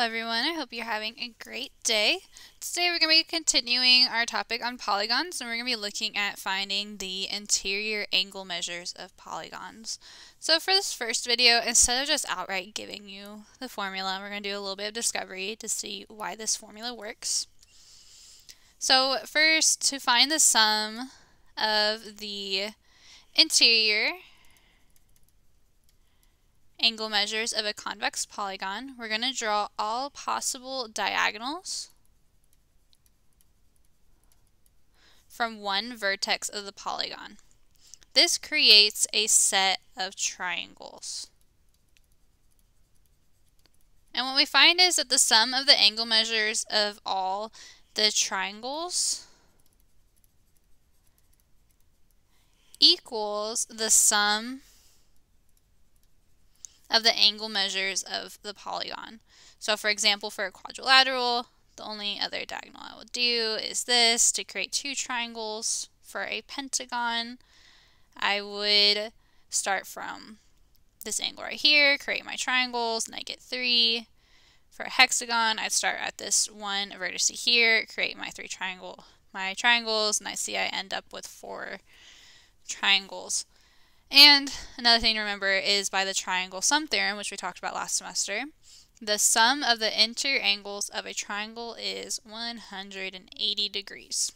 everyone, I hope you're having a great day. Today we're going to be continuing our topic on polygons, and we're going to be looking at finding the interior angle measures of polygons. So for this first video, instead of just outright giving you the formula, we're going to do a little bit of discovery to see why this formula works. So first, to find the sum of the interior angle measures of a convex polygon, we're going to draw all possible diagonals from one vertex of the polygon. This creates a set of triangles. And what we find is that the sum of the angle measures of all the triangles equals the sum of the angle measures of the polygon. So for example, for a quadrilateral, the only other diagonal I will do is this to create two triangles. For a pentagon, I would start from this angle right here, create my triangles, and I get 3. For a hexagon, I'd start at this one vertex here, create my triangles, and I see I end up with 4 triangles. And another thing to remember is by the Triangle Sum Theorem, which we talked about last semester, the sum of the interior angles of a triangle is 180 degrees.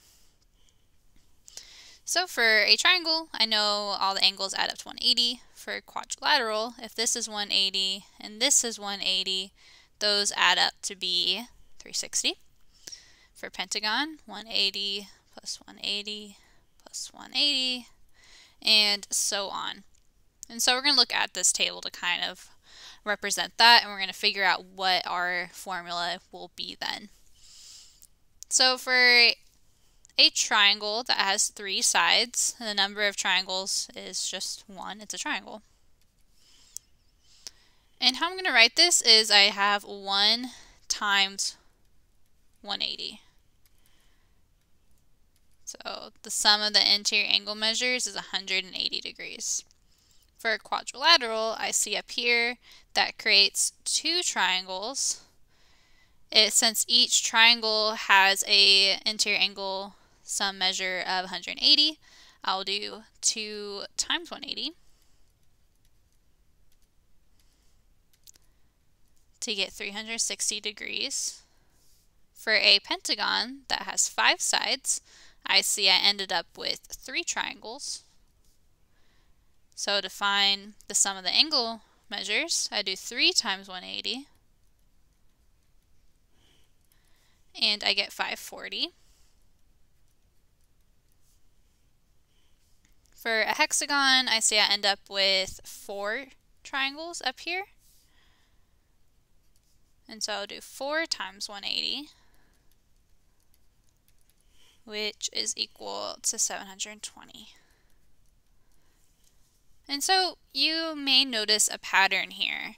So for a triangle, I know all the angles add up to 180. For a quadrilateral, if this is 180 and this is 180, those add up to be 360. For pentagon, 180 plus 180 plus 180, and so on. And so we're going to look at this table to kind of represent that, and we're going to figure out what our formula will be then. So for a triangle that has 3 sides, the number of triangles is just 1. It's a triangle. And how I'm going to write this is I have 1 times 180. So the sum of the interior angle measures is 180 degrees. For a quadrilateral, I see up here that creates 2 triangles. Since each triangle has an interior angle sum measure of 180, I'll do 2 times 180 to get 360 degrees. For a pentagon that has 5 sides, I see I ended up with 3 triangles. So to find the sum of the angle measures, I do 3 times 180, and I get 540. For a hexagon, I see I end up with 4 triangles up here. And so I'll do 4 times 180, which is equal to 720. And so you may notice a pattern here.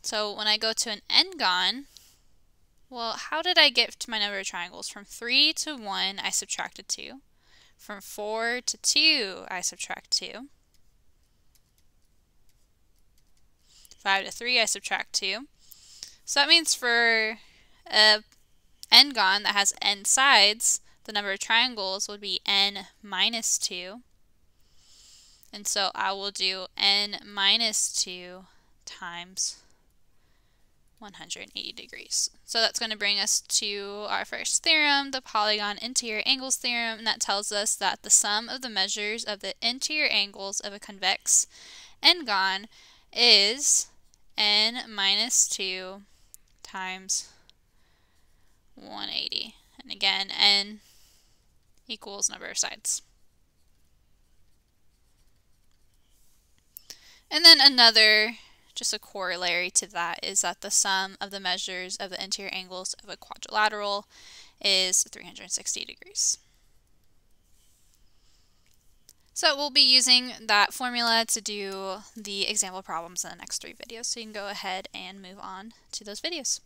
So when I go to an n-gon, well, how did I get to my number of triangles? From 3 to 1, I subtracted 2. From 4 to 2, I subtract 2. 5 to 3, I subtract 2. So that means for a n-gon that has n sides, the number of triangles would be n minus 2. And so I will do n minus 2 times 180 degrees. So that's going to bring us to our first theorem, the Polygon Interior Angles Theorem, and that tells us that the sum of the measures of the interior angles of a convex n-gon is n minus 2 times 180. And again, n equals number of sides. And then another, just a corollary to that, is that the sum of the measures of the interior angles of a quadrilateral is 360 degrees. So we'll be using that formula to do the example problems in the next 3 videos, so you can go ahead and move on to those videos.